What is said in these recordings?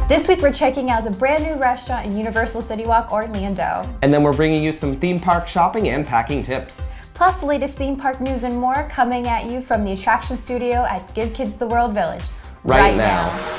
This week we're checking out the brand new restaurant in Universal CityWalk, Orlando. And then we're bringing you some theme park shopping and packing tips. Plus the latest theme park news and more coming at you from the attraction studio at Give Kids the World Village. Right now.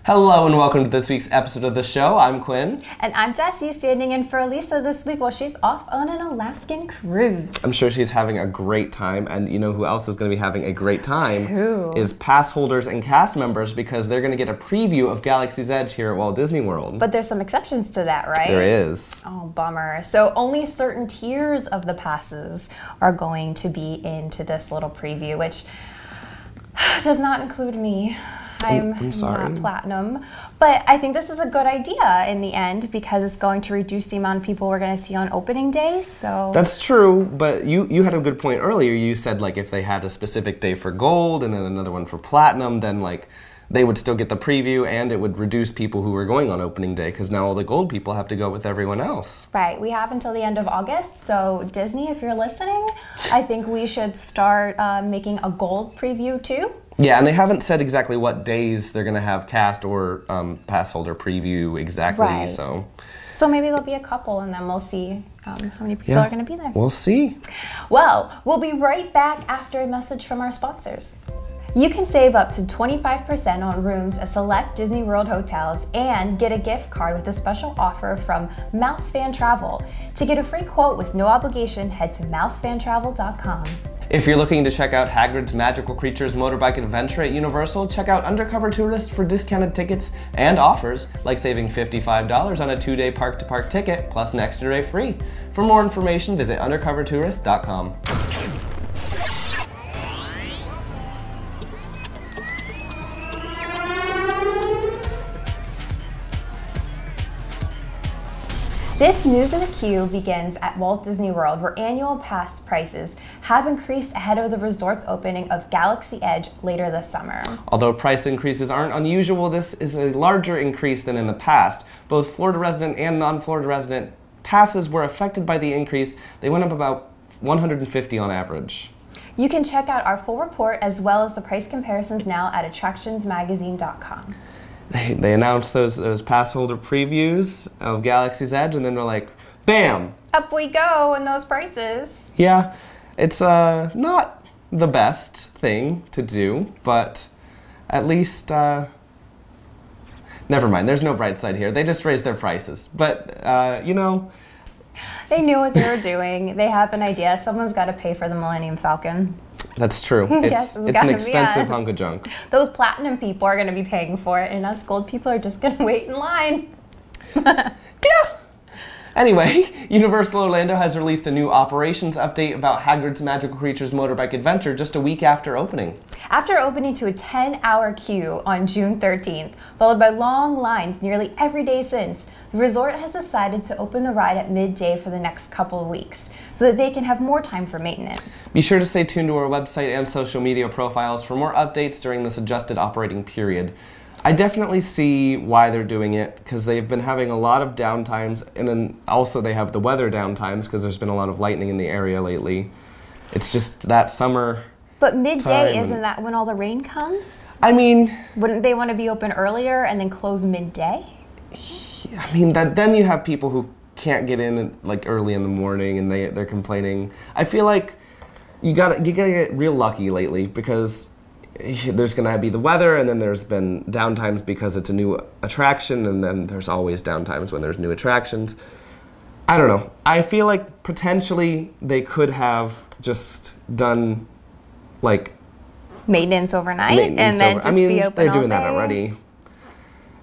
Hello and welcome to this week's episode of the show. I'm Quinn. And I'm Jessie, standing in for Elisa this week while she's off on an Alaskan cruise. I'm sure she's having a great time, and you know who else is going to be having a great time? Who? Is pass holders and cast members, because they're going to get a preview of Galaxy's Edge here at Walt Disney World. But there's some exceptions to that, right? There is. Oh, bummer. So only certain tiers of the passes are going to be into this little preview, which does not include me. I'm sorry. Not platinum, but I think this is a good idea in the end because it's going to reduce the amount of people we're going to see on opening day. So that's true, but you had a good point earlier. You said like if they had a specific day for gold and then another one for platinum, then like they would still get the preview and it would reduce people who were going on opening day because now all the gold people have to go with everyone else. Right. We have until the end of August, so Disney, if you're listening, I think we should start making a gold preview too. Yeah, and they haven't said exactly what days they're going to have cast or pass holder preview exactly. Right. So maybe there'll be a couple, and then we'll see how many people are going to be there. We'll see. Well, we'll be right back after a message from our sponsors. You can save up to 25% on rooms at select Disney World hotels and get a gift card with a special offer from Mouse Fan Travel. To get a free quote with no obligation, head to mousefantravel.com. If you're looking to check out Hagrid's Magical Creatures Motorbike Adventure at Universal, check out Undercover Tourist for discounted tickets and offers, like saving $55 on a 2-day park-to-park ticket, plus an extra day free. For more information, visit undercovertourist.com. This News in the Queue begins at Walt Disney World, where annual pass prices have increased ahead of the resort's opening of Galaxy Edge later this summer. Although price increases aren't unusual, this is a larger increase than in the past. Both Florida resident and non-Florida resident passes were affected by the increase. They went up about $150 on average. You can check out our full report as well as the price comparisons now at attractionsmagazine.com. They announced those pass holder previews of Galaxy's Edge, and then they're like, bam! Up we go in those prices. Yeah, it's not the best thing to do, but at least, never mind, there's no bright side here. They just raised their prices, but, you know. They knew what they were doing. They have an idea. Someone's got to pay for the Millennium Falcon. That's true. Yes, it's an expensive hunk of junk. Those platinum people are going to be paying for it, and us gold people are just going to wait in line. Yeah. Anyway, Universal Orlando has released a new operations update about Hagrid's Magical Creatures Motorbike Adventure just a week after opening. After opening to a 10-hour queue on June 13th, followed by long lines nearly every day since, the resort has decided to open the ride at midday for the next couple of weeks so that they can have more time for maintenance. Be sure to stay tuned to our website and social media profiles for more updates during this adjusted operating period. I definitely see why they're doing it, because they've been having a lot of downtimes, and then also they have the weather downtimes because there's been a lot of lightning in the area lately. It's just that summer. But midday, isn't that when all the rain comes? I mean, wouldn't they want to be open earlier and then close midday? I mean, then you have people who can't get in like early in the morning and they're complaining. I feel like you gotta get real lucky lately, because there's going to be the weather, and then there's been downtimes because it's a new attraction, and then there's always downtimes when there's new attractions. I don't know. I feel like potentially they could have just done like maintenance overnight and then just be open all day. They're doing that already.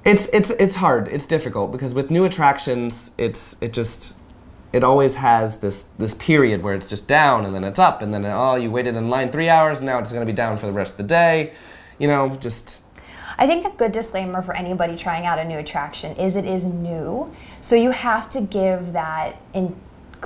It's hard. It's difficult because with new attractions, it always has this period where it's just down and then it's up, and then you waited in line 3 hours and now it's going to be down for the rest of the day. You know, just. I think a good disclaimer for anybody trying out a new attraction is it is new, so you have to give that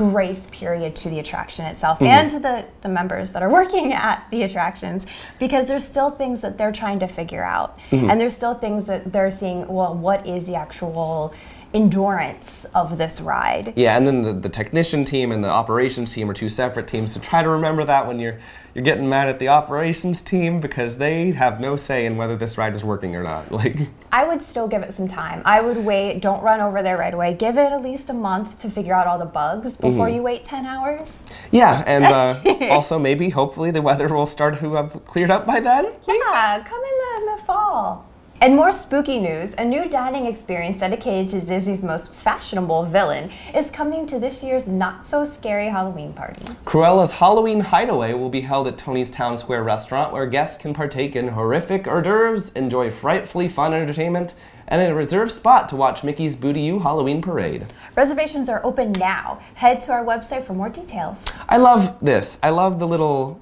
grace period to the attraction itself and to the members that are working at the attractions, because there's still things that they're trying to figure out. And there's still things that they're seeing, well, what is the actual endurance of this ride? Yeah, and then the technician team and the operations team are two separate teams, so try to remember that when you're getting mad at the operations team, because they have no say in whether this ride is working or not. Like, I would still give it some time. I would wait, don't run over there right away. Give it at least a month to figure out all the bugs before you wait 10 hours. Yeah, and also maybe, hopefully, the weather will start to have cleared up by then. Yeah, come in the fall. And more spooky news, a new dining experience dedicated to Disney's most fashionable villain is coming to this year's not-so-scary Halloween party. Cruella's Halloween Hideaway will be held at Tony's Town Square restaurant, where guests can partake in horrific hors d'oeuvres, enjoy frightfully fun entertainment, and a reserved spot to watch Mickey's Booty You Halloween Parade. Reservations are open now. Head to our website for more details. I love this. I love the little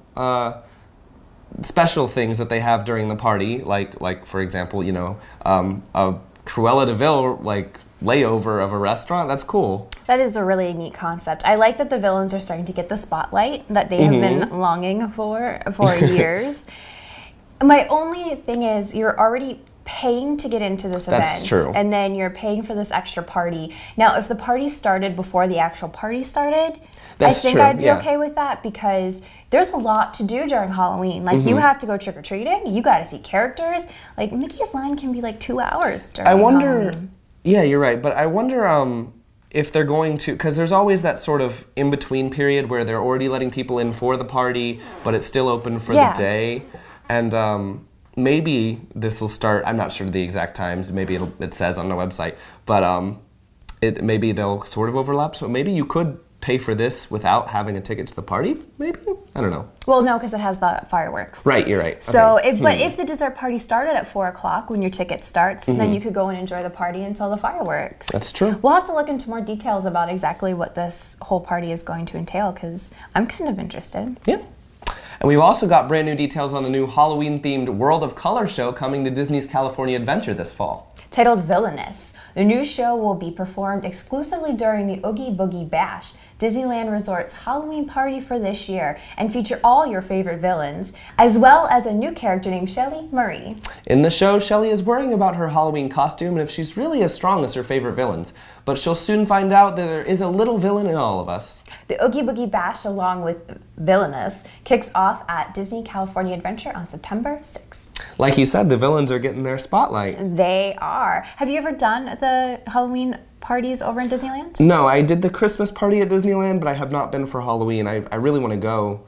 special things that they have during the party, like for example, you know, a Cruella de Vil layover of a restaurant. That's cool. That is a really neat concept. I like that the villains are starting to get the spotlight that they have been longing for years. My only thing is, you're already paying to get into this event. That's true. And then you're paying for this extra party. Now, if the party started before the actual party started, I think I'd be okay with that, because there's a lot to do during Halloween. Like, you have to go trick-or-treating, you got to see characters. Like, Mickey's line can be like 2 hours during Halloween. Yeah, you're right, but I wonder if they're going to, because there's always that sort of in-between period where they're already letting people in for the party, but it's still open for the day. And maybe this will start, I'm not sure the exact times, maybe it says on the website, but maybe they'll sort of overlap, so maybe you could pay for this without having a ticket to the party, maybe? I don't know. Well, no, because it has the fireworks. Right, you're right. So, but if the dessert party started at 4 o'clock when your ticket starts, then you could go and enjoy the party until the fireworks. That's true. We'll have to look into more details about exactly what this whole party is going to entail, because I'm kind of interested. Yeah. And we've also got brand new details on the new Halloween-themed World of Color show coming to Disney's California Adventure this fall. Titled Villainous, the new show will be performed exclusively during the Oogie Boogie Bash, Disneyland Resort's Halloween party for this year, and feature all your favorite villains, as well as a new character named Shelly Marie. In the show, Shelly is worrying about her Halloween costume and if she's really as strong as her favorite villains, but she'll soon find out that there is a little villain in all of us. The Oogie Boogie Bash, along with Villainous, kicks off at Disney California Adventure on September 6th. Like you said, the villains are getting their spotlight. They are. Have you ever done the Halloween parties over in Disneyland? No, I did the Christmas party at Disneyland, but I have not been for Halloween. I really want to go.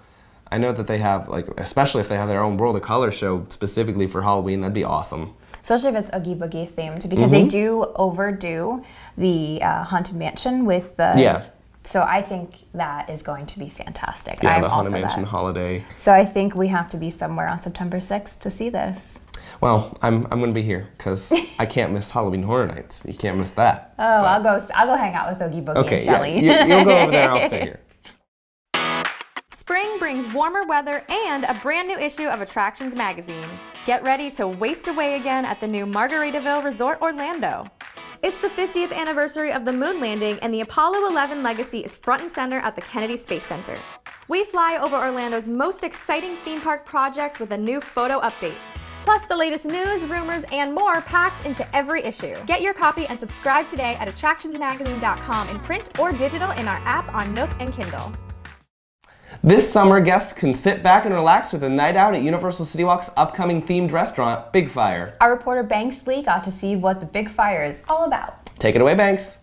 I know that they have, like, especially if they have their own World of Color show specifically for Halloween, that'd be awesome. Especially if it's Oogie Boogie themed, because they do overdo the Haunted Mansion with the... Yeah. So I think that is going to be fantastic. Yeah, the Haunted Mansion holiday. So I think we have to be somewhere on September 6th to see this. Well, I'm going to be here because I can't miss Halloween Horror Nights. You can't miss that. Oh, I'll go hang out with Oogie Boogie and Shelly. Yeah. You'll go over there. I'll stay here. Spring brings warmer weather and a brand new issue of Attractions magazine. Get ready to waste away again at the new Margaritaville Resort Orlando. It's the 50th anniversary of the moon landing, and the Apollo 11 legacy is front and center at the Kennedy Space Center. We fly over Orlando's most exciting theme park projects with a new photo update. Plus the latest news, rumors, and more packed into every issue. Get your copy and subscribe today at attractionsmagazine.com in print or digital in our app on Nook and Kindle. This summer, guests can sit back and relax with a night out at Universal CityWalk's upcoming themed restaurant, Bigfire. Our reporter Banks Lee got to see what the Bigfire is all about. Take it away, Banks.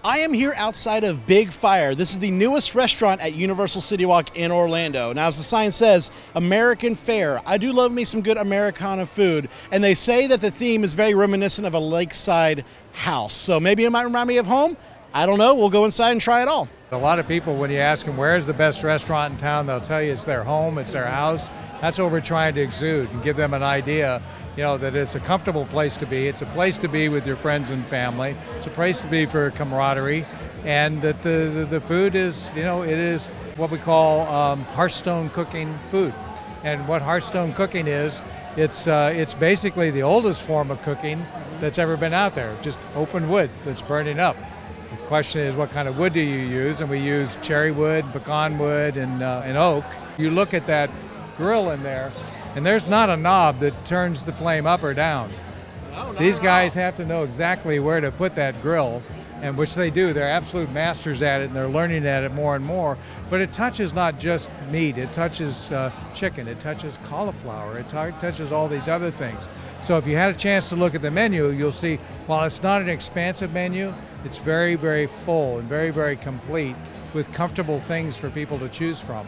I am here outside of Bigfire. This is the newest restaurant at Universal CityWalk in Orlando. Now, as the sign says, American fare. I do love me some good Americana food, and they say that the theme is very reminiscent of a lakeside house. So maybe it might remind me of home. I don't know. We'll go inside and try it all. A lot of people, when you ask them where's the best restaurant in town, they'll tell you it's their home, it's their house. That's what we're trying to exude and give them an idea, you know, that it's a comfortable place to be. It's a place to be with your friends and family. It's a place to be for camaraderie, and that the food is, you know, it is what we call Hearthstone cooking food. And what Hearthstone cooking is, it's basically the oldest form of cooking that's ever been out there. Just open wood that's burning up. Question is, what kind of wood do you use? And we use cherry wood, pecan wood, and oak. You look at that grill in there, and there's not a knob that turns the flame up or down. No, these guys have to know exactly where to put that grill, and which they do. They're absolute masters at it, and they're learning at it more and more. But it touches not just meat. It touches chicken. It touches cauliflower. It touches all these other things. So if you had a chance to look at the menu, you'll see, while it's not an expansive menu, it's very, very full and very, very complete with comfortable things for people to choose from.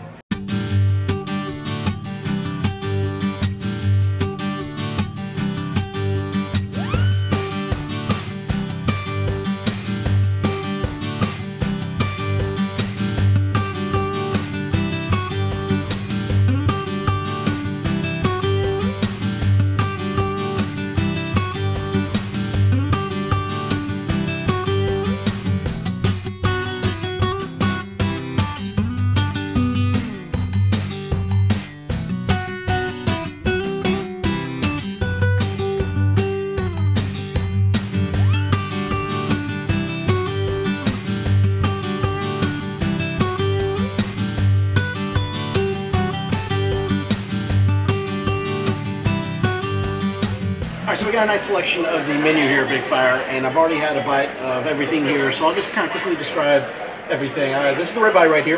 All right, so we got a nice selection of the menu here at Bigfire, and I've already had a bite of everything here, so I'll just kind of quickly describe everything. This is the ribeye right here.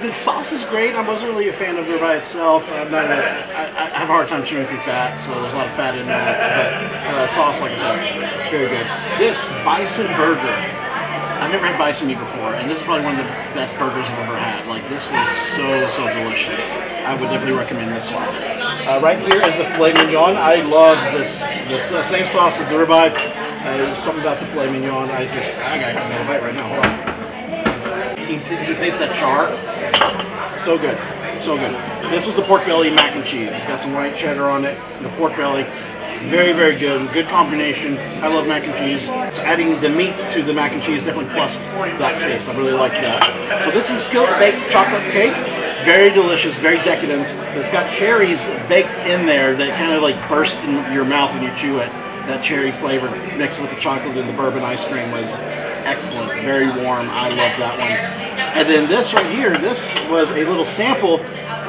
The sauce is great. I wasn't really a fan of the ribeye itself. I have a hard time chewing through fat, so there's a lot of fat in that. But sauce, like I said, very good. This bison burger, I've never had bison meat before, and this is probably one of the best burgers I've ever had. Like, this was so delicious. I would definitely recommend this one. Right here is the filet mignon. I love this same sauce as the ribeye. There's something about the filet mignon. I gotta have another bite right now. Hold on. You can taste that char. So good, so good. This was the pork belly mac and cheese. It's got some white cheddar on it. The pork belly, very good. Good combination. I love mac and cheese. So adding the meat to the mac and cheese definitely plussed that taste. I really like that. So this is skillet baked chocolate cake. Very delicious, very decadent. It's got cherries baked in there that kind of like burst in your mouth when you chew it. That cherry flavor mixed with the chocolate and the bourbon ice cream was excellent. Very warm. I love that one. And then this right here, this was a little sample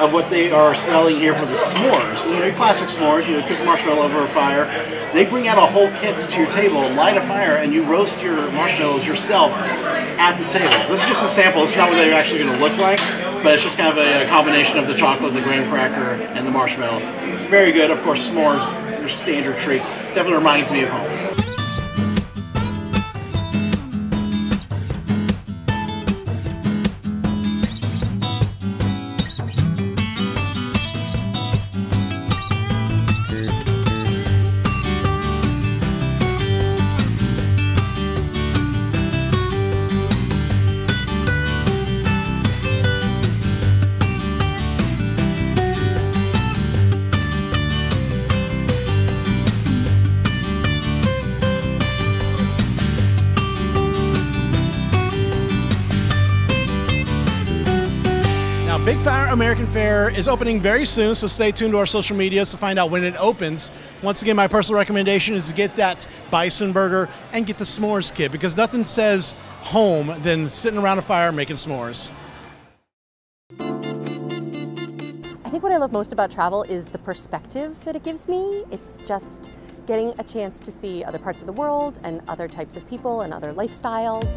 of what they are selling here for the s'mores. You know, your classic s'mores, you cook marshmallow over a fire. They bring out a whole kit to your table, light a fire, and you roast your marshmallows yourself at the tables. This is just a sample. It's not what they're actually going to look like, but it's just kind of a combination of the chocolate, the graham cracker, and the marshmallow. Very good. Of course, s'mores, your standard treat. Definitely reminds me of home. Bigfire American Fair is opening very soon, so stay tuned to our social medias to find out when it opens. Once again, my personal recommendation is to get that bison burger and get the s'mores kit, because nothing says home than sitting around a fire making s'mores. I think what I love most about travel is the perspective that it gives me. It's just getting a chance to see other parts of the world and other types of people and other lifestyles.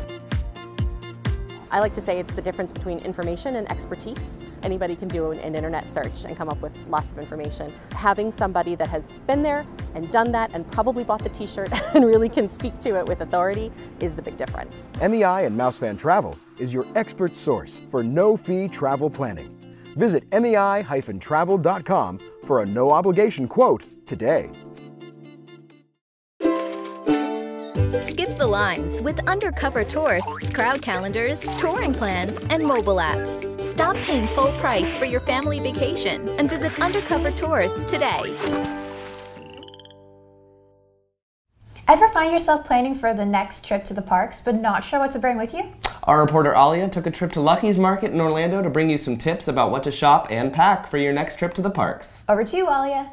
I like to say it's the difference between information and expertise. Anybody can do an internet search and come up with lots of information. Having somebody that has been there and done that and probably bought the t-shirt and really can speak to it with authority is the big difference. MEI and Mousefan Travel is your expert source for no-fee travel planning. Visit MEI-travel.com for a no-obligation quote today. Skip the lines with undercover tourists, crowd calendars, touring plans, and mobile apps. Stop paying full price for your family vacation and visit Undercover Tours today. Ever find yourself planning for the next trip to the parks but not sure what to bring with you? Our reporter Alia took a trip to Lucky's Market in Orlando to bring you some tips about what to shop and pack for your next trip to the parks. Over to you, Alia.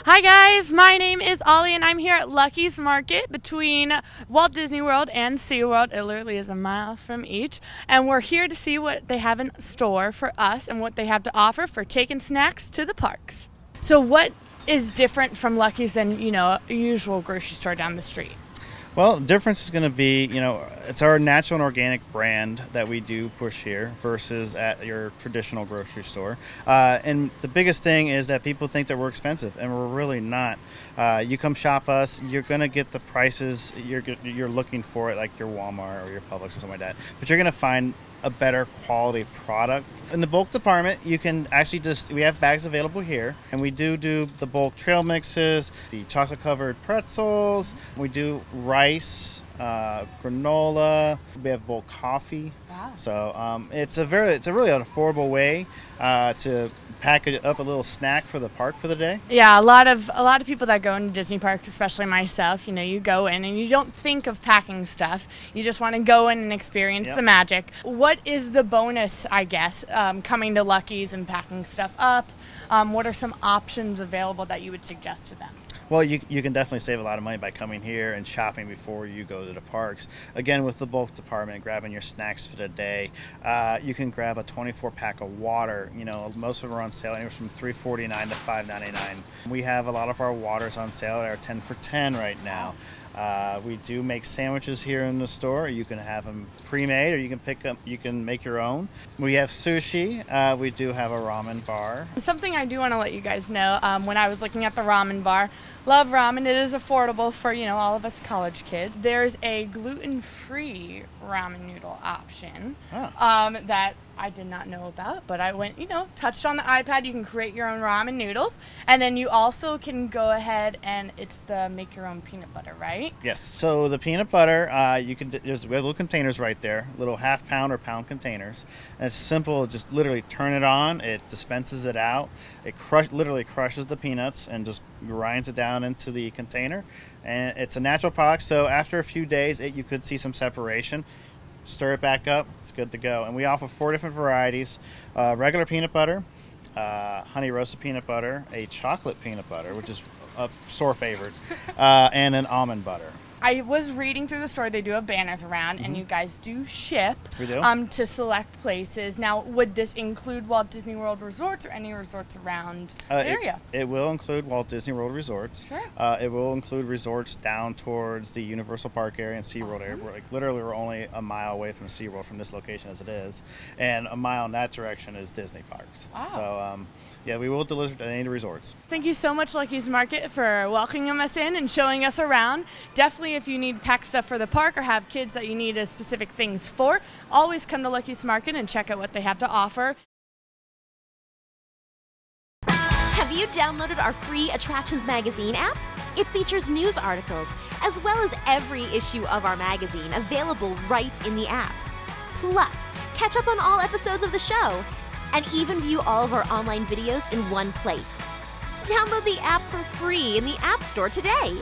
Hi guys, my name is Ollie and I'm here at Lucky's Market between Walt Disney World and SeaWorld. It literally is a mile from each. And we're here to see what they have in store for us and what they have to offer for taking snacks to the parks. So what is different from Lucky's than, a usual grocery store down the street? Well, the difference is going to be, it's our natural and organic brand that we do push here versus at your traditional grocery store. And the biggest thing is that people think that we're expensive, and we're really not. You come shop us, you're going to get the prices you're looking for at like your Walmart or your Publix or something like that. But you're going to find a better quality product. In the bulk department, you can actually we have bags available here, and we do the bulk trail mixes, the chocolate covered pretzels, we do rice, granola, we have bulk coffee. Wow. So it's a really affordable way to package up a little snack for the park for the day. Yeah, a lot of people that go into Disney parks, especially myself, you go in and you don't think of packing stuff. You just want to go in and experience the magic. What is the bonus, I guess, coming to Lucky's and packing stuff up? What are some options available that you would suggest to them? Well, you can definitely save a lot of money by coming here and shopping before you go to the parks. Again, with the bulk department, grabbing your snacks for the day, you can grab a 24-pack of water. Most of them are on sale anywhere from $3.49 to $5.99. We have a lot of our waters on sale that are 10 for 10 right now. We do make sandwiches here in the store. You can have them pre-made, or you can make your own. We have sushi. We do have a ramen bar. Something I do want to let you guys know, when I was looking at the ramen bar, love ramen. It is affordable for, all of us college kids. There's a gluten-free ramen noodle option that I did not know about, but I went, touched on the iPad. You can create your own ramen noodles, and then you also can go ahead and it's the make your own peanut butter, right? Yes. So the peanut butter, we have little containers right there, little half-pound or pound containers. And it's simple. Just literally turn it on. It dispenses it out. It literally crushes the peanuts and just grinds it down into the container. And it's a natural product. So after a few days, you could see some separation. Stir it back up, it's good to go. And we offer 4 different varieties: regular peanut butter, honey roasted peanut butter, a chocolate peanut butter, which is a store favorite, and an almond butter. I was reading through the store, they do have banners around, and you guys do ship to select places. Now, would this include Walt Disney World resorts or any resorts around the area? It will include Walt Disney World resorts. Sure. It will include resorts down towards the Universal Park area and SeaWorld area. We're only a mile away from SeaWorld from this location as it is, and a mile in that direction is Disney parks. Wow. So, yeah, we will deliver to any resorts. Thank you so much, Lucky's Market, for welcoming us in and showing us around. Definitely, if you need pack stuff for the park or have kids that you need specific things for, always come to Lucky's Market and check out what they have to offer. Have you downloaded our free Attractions Magazine app? It features news articles, as well as every issue of our magazine available right in the app. Plus, catch up on all episodes of the show, and even view all of our online videos in one place. Download the app for free in the App Store today.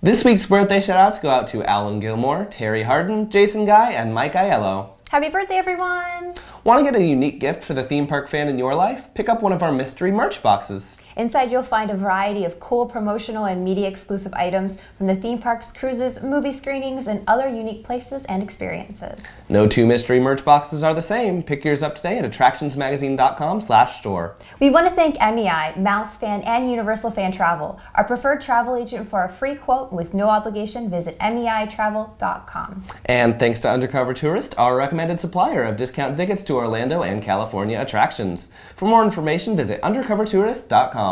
This week's birthday shoutouts go out to Alan Gilmore, Terry Harden, Jason Guy, and Mike Aiello. Happy birthday, everyone! Want to get a unique gift for the theme park fan in your life? Pick up one of our mystery merch boxes. Inside you'll find a variety of cool promotional and media exclusive items from the theme parks, cruises, movie screenings, and other unique places and experiences. No 2 mystery merch boxes are the same. Pick yours up today at attractionsmagazine.com/store. We want to thank MEI, Mouse Fan, and Universal Fan Travel. Our preferred travel agent. For a free quote with no obligation, visit meitravel.com. And thanks to Undercover Tourist, our recommended supplier of discount tickets to Orlando and California attractions. For more information, visit undercovertourist.com.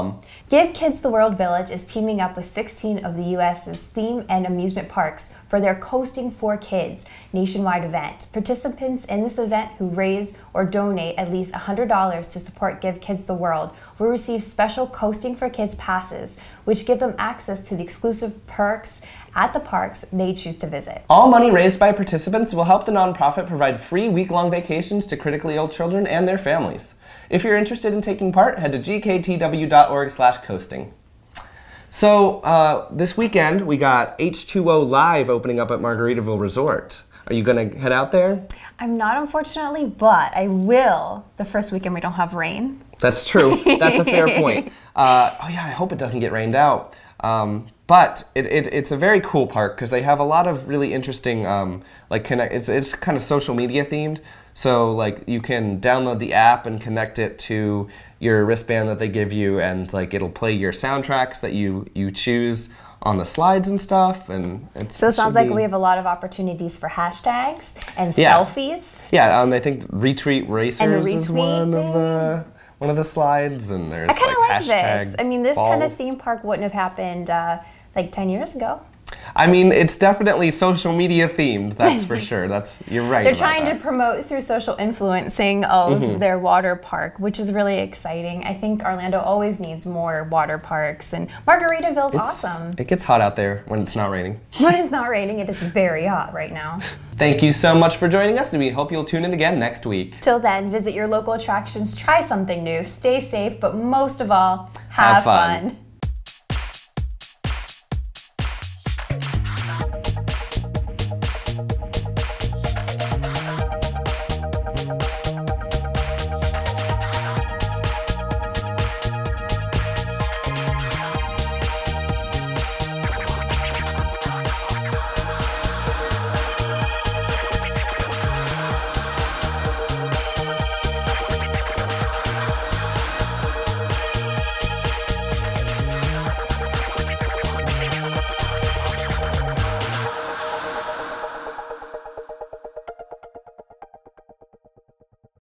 Give Kids the World Village is teaming up with 16 of the U.S.'s theme and amusement parks for their Coasting for Kids nationwide event. Participants in this event who raise or donate at least $100 to support Give Kids the World will receive special Coasting for Kids passes, which give them access to the exclusive perks at the parks they choose to visit. All money raised by participants will help the nonprofit provide free week-long vacations to critically ill children and their families. If you're interested in taking part, head to gktw.org/coasting. So this weekend we got H2O Live opening up at Margaritaville Resort. Are you going to head out there? I'm not, unfortunately, but I will the first weekend we don't have rain. That's true. That's a fair point. Oh yeah, I hope it doesn't get rained out. But it's a very cool park because they have a lot of really interesting it's kind of social media themed. So like you can download the app and connect it to your wristband that they give you, and like it'll play your soundtracks that you choose on the slides and stuff. And so it sounds like we have a lot of opportunities for hashtags and selfies. Yeah, I think Retweet Racers is one of the slides, and there's I kind of like hashtag this. I mean, this balls. kind of theme park wouldn't have happened like 10 years ago. I mean, it's definitely social media themed, that's for sure. You're right. They're trying to promote through social influencing of their water park, which is really exciting. I think Orlando always needs more water parks, and Margaritaville's awesome. It gets hot out there when it's not raining. When it's not raining, it is very hot right now. Thank you so much for joining us, and we hope you'll tune in again next week. Till then, visit your local attractions, try something new, stay safe, but most of all, have fun.